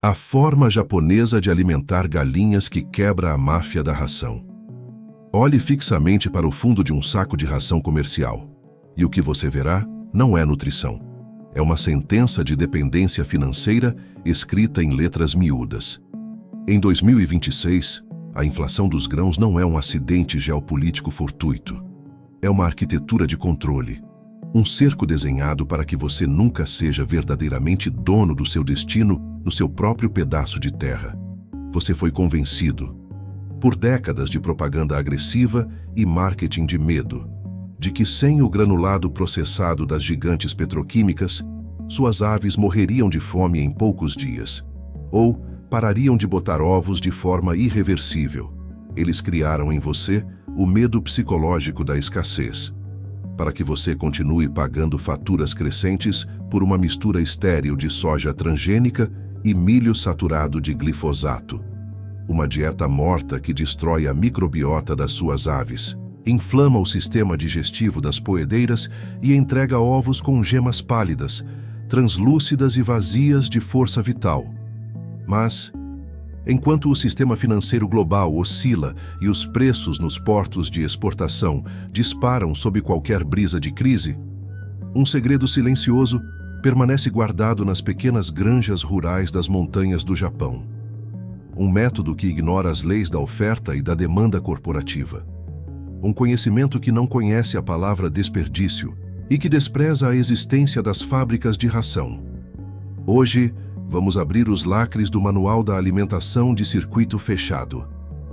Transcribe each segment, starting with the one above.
A forma japonesa de alimentar galinhas que quebra a máfia da ração. Olhe fixamente para o fundo de um saco de ração comercial. E o que você verá não é nutrição. É uma sentença de dependência financeira escrita em letras miúdas. Em 2026, a inflação dos grãos não é um acidente geopolítico fortuito. É uma arquitetura de controle. Um cerco desenhado para que você nunca seja verdadeiramente dono do seu destino no seu próprio pedaço de terra. Você foi convencido, por décadas de propaganda agressiva e marketing de medo, de que sem o granulado processado das gigantes petroquímicas, suas aves morreriam de fome em poucos dias, ou parariam de botar ovos de forma irreversível. Eles criaram em você o medo psicológico da escassez, para que você continue pagando faturas crescentes por uma mistura estéril de soja transgênica e milho saturado de glifosato. Uma dieta morta que destrói a microbiota das suas aves, inflama o sistema digestivo das poedeiras e entrega ovos com gemas pálidas, translúcidas e vazias de força vital. Mas, enquanto o sistema financeiro global oscila e os preços nos portos de exportação disparam sob qualquer brisa de crise, um segredo silencioso permanece guardado nas pequenas granjas rurais das montanhas do Japão. Um método que ignora as leis da oferta e da demanda corporativa. Um conhecimento que não conhece a palavra desperdício e que despreza a existência das fábricas de ração. Hoje, vamos abrir os lacres do Manual da Alimentação de Circuito Fechado.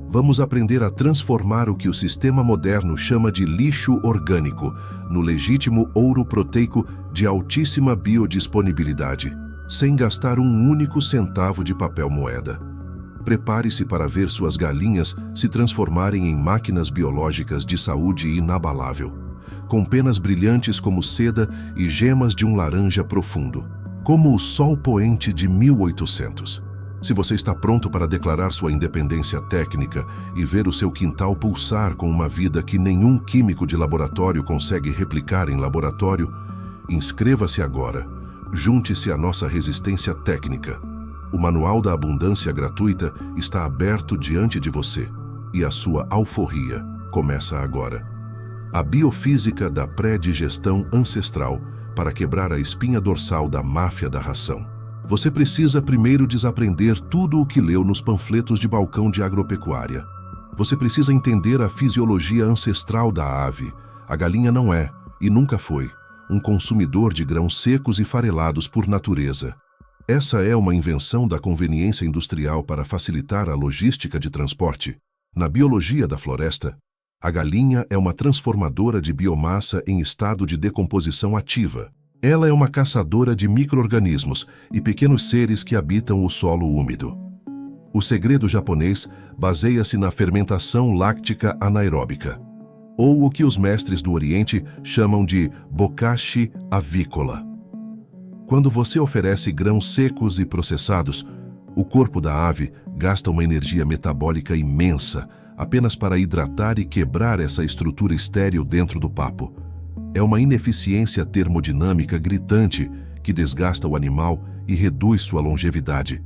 Vamos aprender a transformar o que o sistema moderno chama de lixo orgânico no legítimo ouro proteico de altíssima biodisponibilidade, sem gastar um único centavo de papel moeda. Prepare-se para ver suas galinhas se transformarem em máquinas biológicas de saúde inabalável, com penas brilhantes como seda e gemas de um laranja profundo, como o sol poente de 1800. Se você está pronto para declarar sua independência técnica e ver o seu quintal pulsar com uma vida que nenhum químico de laboratório consegue replicar em laboratório, inscreva-se agora. Junte-se à nossa resistência técnica. O Manual da Abundância gratuita está aberto diante de você e a sua alforria começa agora. A biofísica da pré-digestão ancestral para quebrar a espinha dorsal da máfia da ração. Você precisa primeiro desaprender tudo o que leu nos panfletos de balcão de agropecuária. Você precisa entender a fisiologia ancestral da ave. A galinha não é, e nunca foi, um consumidor de grãos secos e farelados por natureza. Essa é uma invenção da conveniência industrial para facilitar a logística de transporte. Na biologia da floresta, a galinha é uma transformadora de biomassa em estado de decomposição ativa. Ela é uma caçadora de micro-organismos e pequenos seres que habitam o solo úmido. O segredo japonês baseia-se na fermentação láctica anaeróbica, ou o que os mestres do Oriente chamam de bokashi avícola. Quando você oferece grãos secos e processados, o corpo da ave gasta uma energia metabólica imensa apenas para hidratar e quebrar essa estrutura estéril dentro do papo. É uma ineficiência termodinâmica gritante que desgasta o animal e reduz sua longevidade.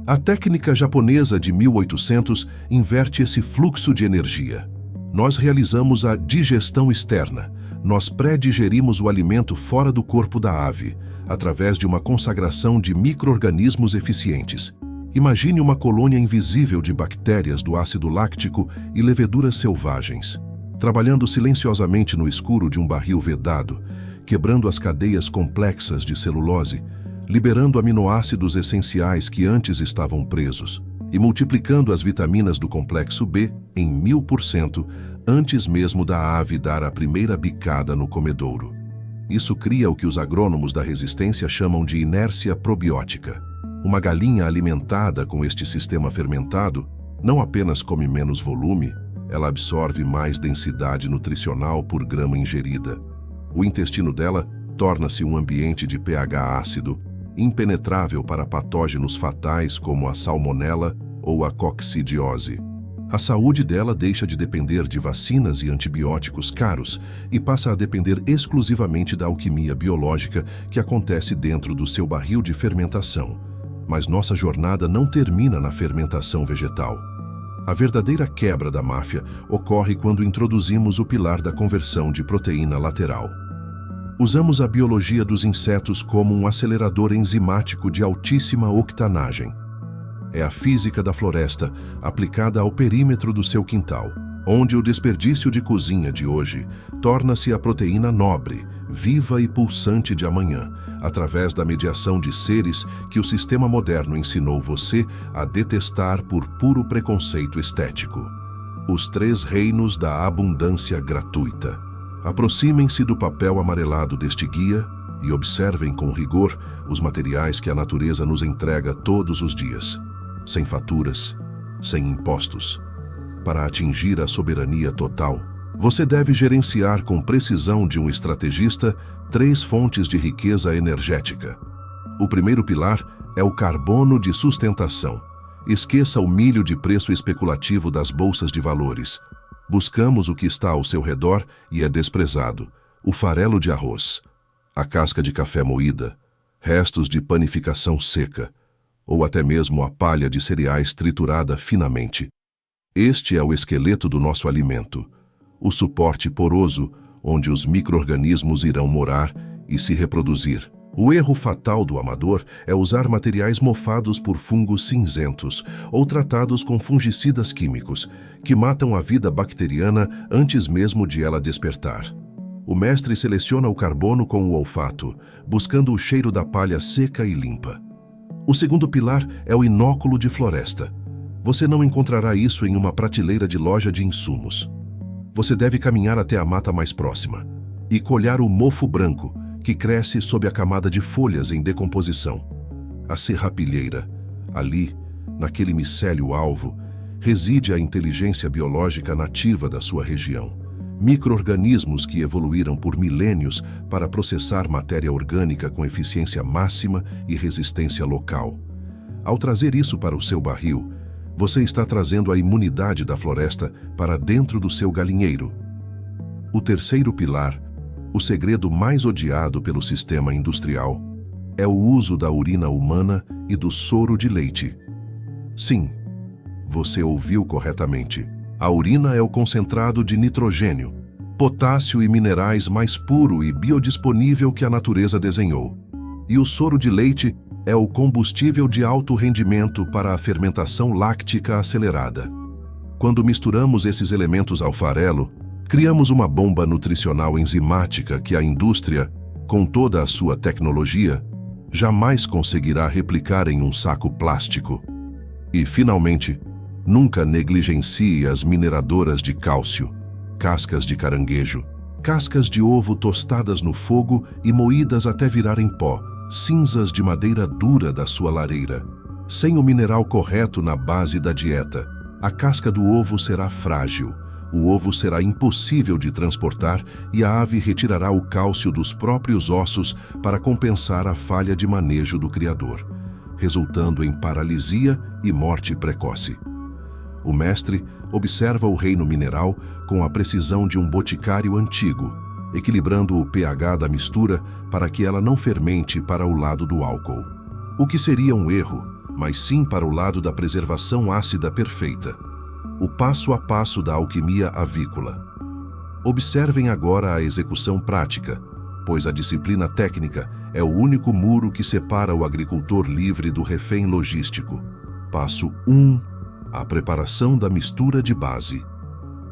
A técnica japonesa de 1800 inverte esse fluxo de energia. Nós realizamos a digestão externa. Nós pré-digerimos o alimento fora do corpo da ave, através de uma consagração de micro-organismos eficientes. Imagine uma colônia invisível de bactérias do ácido láctico e leveduras selvagens, trabalhando silenciosamente no escuro de um barril vedado, quebrando as cadeias complexas de celulose, liberando aminoácidos essenciais que antes estavam presos e multiplicando as vitaminas do complexo B em 1000% antes mesmo da ave dar a primeira bicada no comedouro. Isso cria o que os agrônomos da resistência chamam de inércia probiótica. Uma galinha alimentada com este sistema fermentado não apenas come menos volume, ela absorve mais densidade nutricional por grama ingerida. O intestino dela torna-se um ambiente de pH ácido, impenetrável para patógenos fatais como a salmonela ou a coccidiose. A saúde dela deixa de depender de vacinas e antibióticos caros e passa a depender exclusivamente da alquimia biológica que acontece dentro do seu barril de fermentação. Mas nossa jornada não termina na fermentação vegetal. A verdadeira quebra da máfia ocorre quando introduzimos o pilar da conversão de proteína lateral. Usamos a biologia dos insetos como um acelerador enzimático de altíssima octanagem. É a física da floresta aplicada ao perímetro do seu quintal, onde o desperdício de cozinha de hoje torna-se a proteína nobre, viva e pulsante de amanhã, através da mediação de seres que o sistema moderno ensinou você a detestar por puro preconceito estético. Os 3 reinos da abundância gratuita. Aproximem-se do papel amarelado deste guia e observem com rigor os materiais que a natureza nos entrega todos os dias, sem faturas, sem impostos. Para atingir a soberania total, você deve gerenciar com precisão de um estrategista 3 fontes de riqueza energética. O primeiro pilar é o carbono de sustentação. Esqueça o milho de preço especulativo das bolsas de valores. Buscamos o que está ao seu redor e é desprezado: o farelo de arroz, a casca de café moída, restos de panificação seca, ou até mesmo a palha de cereais triturada finamente. Este é o esqueleto do nosso alimento, o suporte poroso onde os micro-organismos irão morar e se reproduzir. O erro fatal do amador é usar materiais mofados por fungos cinzentos ou tratados com fungicidas químicos, que matam a vida bacteriana antes mesmo de ela despertar. O mestre seleciona o carbono com o olfato, buscando o cheiro da palha seca e limpa. O segundo pilar é o inóculo de floresta. Você não encontrará isso em uma prateleira de loja de insumos. Você deve caminhar até a mata mais próxima e colher o mofo branco, que cresce sob a camada de folhas em decomposição. A serrapilheira, ali, naquele micélio alvo, reside a inteligência biológica nativa da sua região. Micro-organismos que evoluíram por milênios para processar matéria orgânica com eficiência máxima e resistência local. Ao trazer isso para o seu barril, você está trazendo a imunidade da floresta para dentro do seu galinheiro. O terceiro pilar, o segredo mais odiado pelo sistema industrial, é o uso da urina humana e do soro de leite. Sim, você ouviu corretamente. A urina é o concentrado de nitrogênio, potássio e minerais mais puro e biodisponível que a natureza desenhou. E o soro de leite é o combustível de alto rendimento para a fermentação láctica acelerada. Quando misturamos esses elementos ao farelo, criamos uma bomba nutricional enzimática que a indústria, com toda a sua tecnologia, jamais conseguirá replicar em um saco plástico. E, finalmente, nunca negligencie as mineradoras de cálcio, cascas de caranguejo, cascas de ovo tostadas no fogo e moídas até virarem pó, cinzas de madeira dura da sua lareira. Sem o mineral correto na base da dieta, a casca do ovo será frágil, o ovo será impossível de transportar e a ave retirará o cálcio dos próprios ossos para compensar a falha de manejo do criador, resultando em paralisia e morte precoce. O mestre observa o reino mineral com a precisão de um boticário antigo, equilibrando o pH da mistura para que ela não fermente para o lado do álcool. O que seria um erro, mas sim para o lado da preservação ácida perfeita. O passo a passo da alquimia avícola. Observem agora a execução prática, pois a disciplina técnica é o único muro que separa o agricultor livre do refém logístico. Passo 1. A preparação da mistura de base.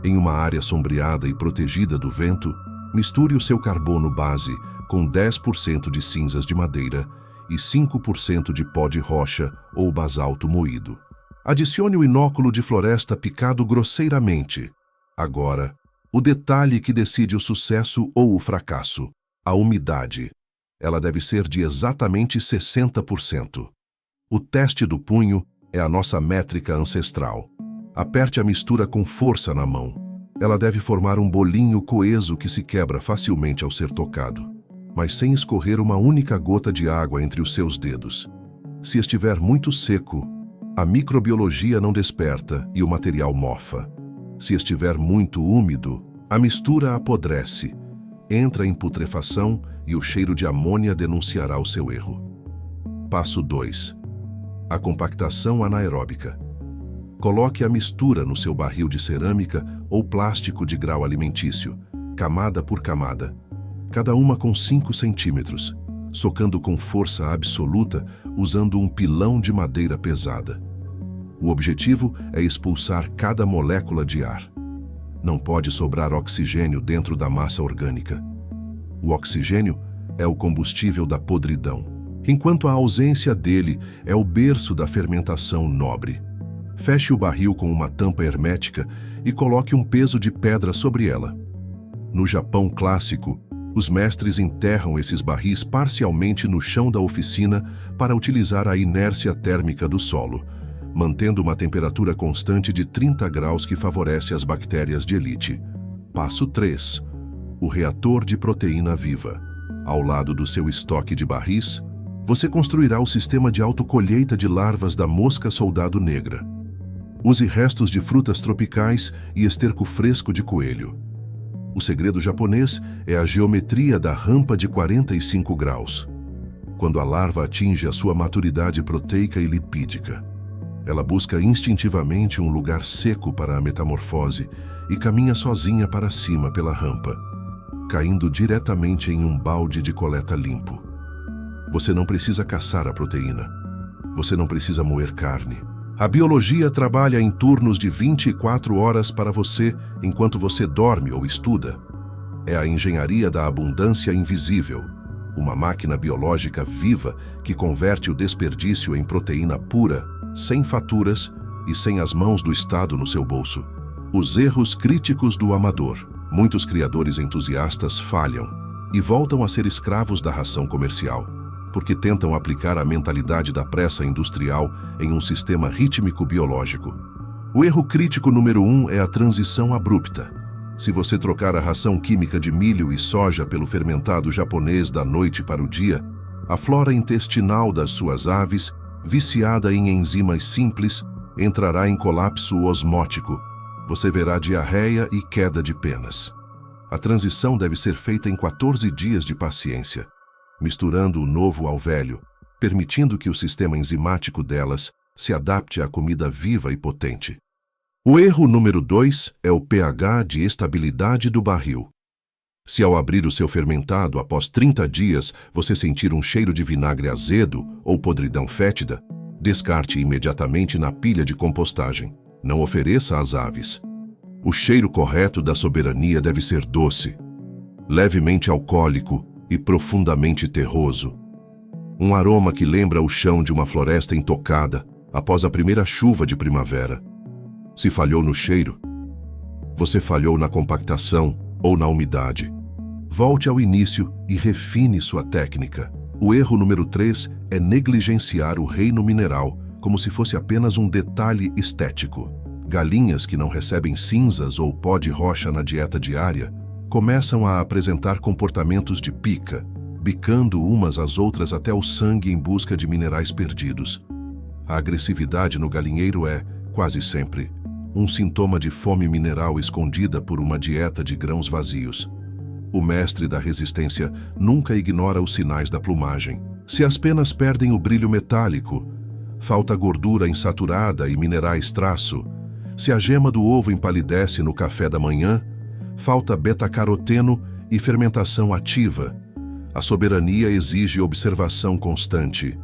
Em uma área sombreada e protegida do vento, misture o seu carbono base com 10% de cinzas de madeira e 5% de pó de rocha ou basalto moído. Adicione o inóculo de floresta picado grosseiramente. Agora, o detalhe que decide o sucesso ou o fracasso: a umidade. Ela deve ser de exatamente 60%. O teste do punho é a nossa métrica ancestral. Aperte a mistura com força na mão. Ela deve formar um bolinho coeso que se quebra facilmente ao ser tocado, mas sem escorrer uma única gota de água entre os seus dedos. Se estiver muito seco, a microbiologia não desperta e o material mofa. Se estiver muito úmido, a mistura apodrece, entra em putrefação e o cheiro de amônia denunciará o seu erro. Passo 2. A compactação anaeróbica. Coloque a mistura no seu barril de cerâmica ou plástico de grau alimentício, camada por camada, cada uma com 5 centímetros, socando com força absoluta usando um pilão de madeira pesada. O objetivo é expulsar cada molécula de ar. Não pode sobrar oxigênio dentro da massa orgânica. O oxigênio é o combustível da podridão, enquanto a ausência dele é o berço da fermentação nobre. Feche o barril com uma tampa hermética e coloque um peso de pedra sobre ela. No Japão clássico, os mestres enterram esses barris parcialmente no chão da oficina para utilizar a inércia térmica do solo, mantendo uma temperatura constante de 30 graus que favorece as bactérias de elite. Passo 3. O reator de proteína viva. Ao lado do seu estoque de barris, você construirá o sistema de autocolheita de larvas da mosca soldado negra. Use restos de frutas tropicais e esterco fresco de coelho. O segredo japonês é a geometria da rampa de 45 graus. Quando a larva atinge a sua maturidade proteica e lipídica, ela busca instintivamente um lugar seco para a metamorfose e caminha sozinha para cima pela rampa, caindo diretamente em um balde de coleta limpo. Você não precisa caçar a proteína. Você não precisa moer carne. A biologia trabalha em turnos de 24 horas para você enquanto você dorme ou estuda. É a engenharia da abundância invisível, uma máquina biológica viva que converte o desperdício em proteína pura, sem faturas e sem as mãos do Estado no seu bolso. Os erros críticos do amador. Muitos criadores entusiastas falham e voltam a ser escravos da ração comercial, porque tentam aplicar a mentalidade da pressa industrial em um sistema rítmico biológico. O erro crítico número 1 é a transição abrupta. Se você trocar a ração química de milho e soja pelo fermentado japonês da noite para o dia, a flora intestinal das suas aves, viciada em enzimas simples, entrará em colapso osmótico. Você verá diarreia e queda de penas. A transição deve ser feita em 14 dias de paciência, misturando o novo ao velho, permitindo que o sistema enzimático delas se adapte à comida viva e potente. O erro número 2 é o pH de estabilidade do barril. Se ao abrir o seu fermentado após 30 dias você sentir um cheiro de vinagre azedo ou podridão fétida, descarte imediatamente na pilha de compostagem. Não ofereça às aves. O cheiro correto da soberania deve ser doce, levemente alcoólico e profundamente terroso. Um aroma que lembra o chão de uma floresta intocada após a primeira chuva de primavera. Se falhou no cheiro, você falhou na compactação ou na umidade. Volte ao início e refine sua técnica. O erro número 3 é negligenciar o reino mineral como se fosse apenas um detalhe estético. Galinhas que não recebem cinzas ou pó de rocha na dieta diária começam a apresentar comportamentos de pica, bicando umas às outras até o sangue em busca de minerais perdidos. A agressividade no galinheiro é, quase sempre, um sintoma de fome mineral escondida por uma dieta de grãos vazios. O mestre da resistência nunca ignora os sinais da plumagem. Se as penas perdem o brilho metálico, falta gordura insaturada e minerais traço, se a gema do ovo empalidece no café da manhã, falta beta-caroteno e fermentação ativa. A soberania exige observação constante.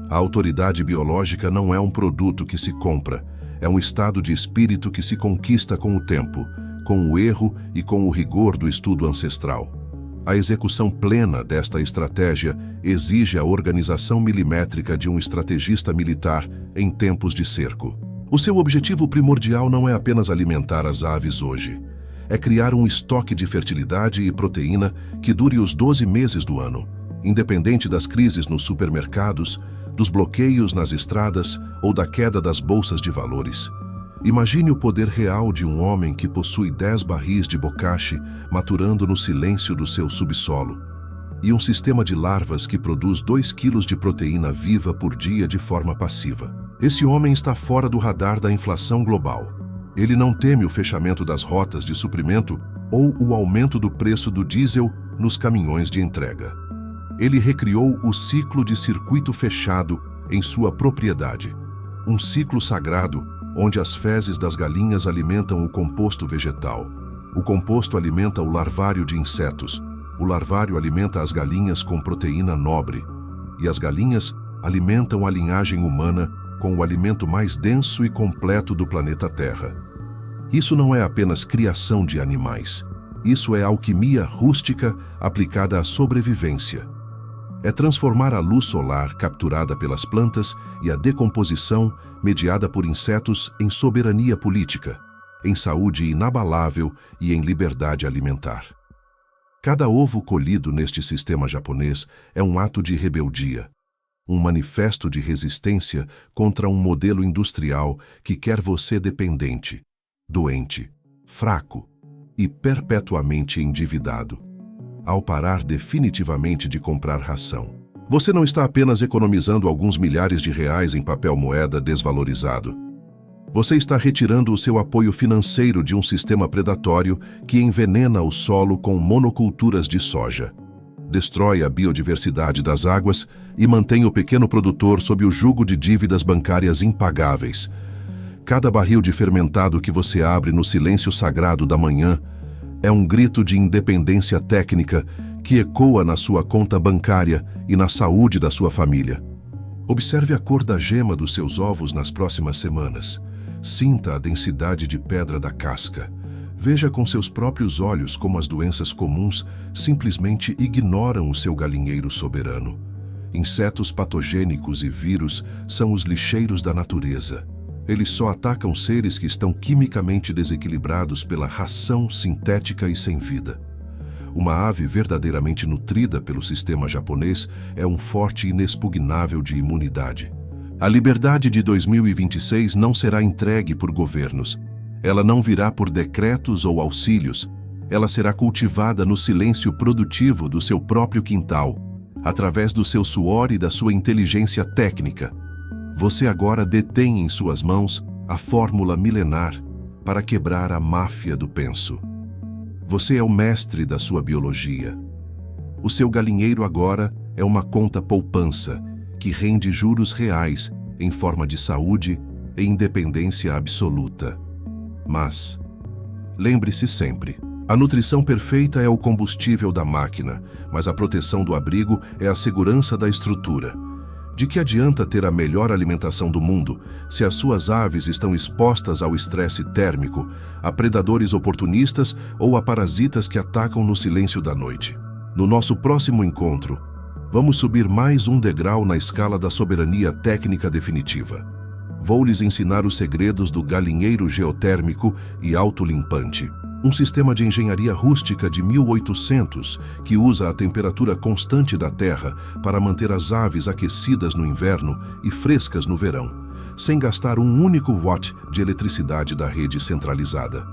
A autoridade biológica não é um produto que se compra, é um estado de espírito que se conquista com o tempo, com o erro e com o rigor do estudo ancestral. A execução plena desta estratégia exige a organização milimétrica de um estrategista militar em tempos de cerco. O seu objetivo primordial não é apenas alimentar as aves hoje. É criar um estoque de fertilidade e proteína que dure os 12 meses do ano, independente das crises nos supermercados, dos bloqueios nas estradas ou da queda das bolsas de valores. Imagine o poder real de um homem que possui 10 barris de bokashi maturando no silêncio do seu subsolo, e um sistema de larvas que produz 2 quilos de proteína viva por dia de forma passiva. Esse homem está fora do radar da inflação global. Ele não teme o fechamento das rotas de suprimento ou o aumento do preço do diesel nos caminhões de entrega. Ele recriou o ciclo de circuito fechado em sua propriedade. Um ciclo sagrado onde as fezes das galinhas alimentam o composto vegetal. O composto alimenta o larvário de insetos. O larvário alimenta as galinhas com proteína nobre. E as galinhas alimentam a linhagem humana com o alimento mais denso e completo do planeta Terra. Isso não é apenas criação de animais. Isso é alquimia rústica aplicada à sobrevivência. É transformar a luz solar capturada pelas plantas e a decomposição mediada por insetos em soberania política, em saúde inabalável e em liberdade alimentar. Cada ovo colhido neste sistema japonês é um ato de rebeldia, um manifesto de resistência contra um modelo industrial que quer você dependente, doente, fraco e perpetuamente endividado. Ao parar definitivamente de comprar ração, você não está apenas economizando alguns milhares de reais em papel moeda desvalorizado. Você está retirando o seu apoio financeiro de um sistema predatório que envenena o solo com monoculturas de soja, destrói a biodiversidade das águas e mantém o pequeno produtor sob o jugo de dívidas bancárias impagáveis. Cada barril de fermentado que você abre no silêncio sagrado da manhã é um grito de independência técnica que ecoa na sua conta bancária e na saúde da sua família. Observe a cor da gema dos seus ovos nas próximas semanas. Sinta a densidade de pedra da casca. Veja com seus próprios olhos como as doenças comuns simplesmente ignoram o seu galinheiro soberano. Insetos patogênicos e vírus são os lixeiros da natureza. Eles só atacam seres que estão quimicamente desequilibrados pela ração sintética e sem vida. Uma ave verdadeiramente nutrida pelo sistema japonês é um forte inexpugnável de imunidade. A liberdade de 2026 não será entregue por governos. Ela não virá por decretos ou auxílios. Ela será cultivada no silêncio produtivo do seu próprio quintal, através do seu suor e da sua inteligência técnica. Você agora detém em suas mãos a fórmula milenar para quebrar a máfia do penso. Você é o mestre da sua biologia. O seu galinheiro agora é uma conta poupança que rende juros reais em forma de saúde e independência absoluta. Mas, lembre-se sempre, a nutrição perfeita é o combustível da máquina, mas a proteção do abrigo é a segurança da estrutura. De que adianta ter a melhor alimentação do mundo se as suas aves estão expostas ao estresse térmico, a predadores oportunistas ou a parasitas que atacam no silêncio da noite? No nosso próximo encontro, vamos subir mais um degrau na escala da soberania técnica definitiva. Vou lhes ensinar os segredos do galinheiro geotérmico e autolimpante. Um sistema de engenharia rústica de 1800 que usa a temperatura constante da terra para manter as aves aquecidas no inverno e frescas no verão, sem gastar um único watt de eletricidade da rede centralizada.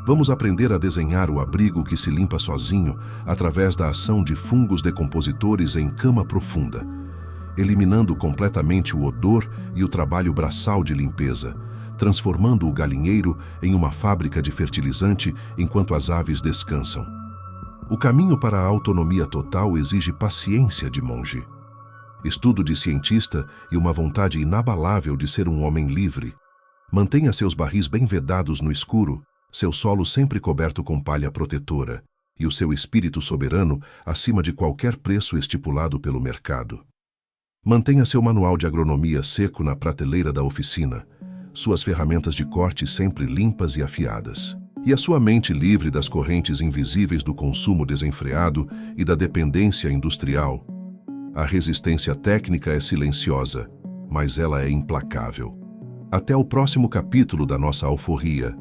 Vamos aprender a desenhar o abrigo que se limpa sozinho através da ação de fungos decompositores em cama profunda, eliminando completamente o odor e o trabalho braçal de limpeza, transformando o galinheiro em uma fábrica de fertilizante enquanto as aves descansam. O caminho para a autonomia total exige paciência de monge, estudo de cientista e uma vontade inabalável de ser um homem livre. Mantenha seus barris bem vedados no escuro, seu solo sempre coberto com palha protetora e o seu espírito soberano acima de qualquer preço estipulado pelo mercado. Mantenha seu manual de agronomia seco na prateleira da oficina, suas ferramentas de corte sempre limpas e afiadas, e a sua mente livre das correntes invisíveis do consumo desenfreado e da dependência industrial. A resistência técnica é silenciosa, mas ela é implacável. Até o próximo capítulo da nossa alforria.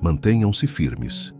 Mantenham-se firmes.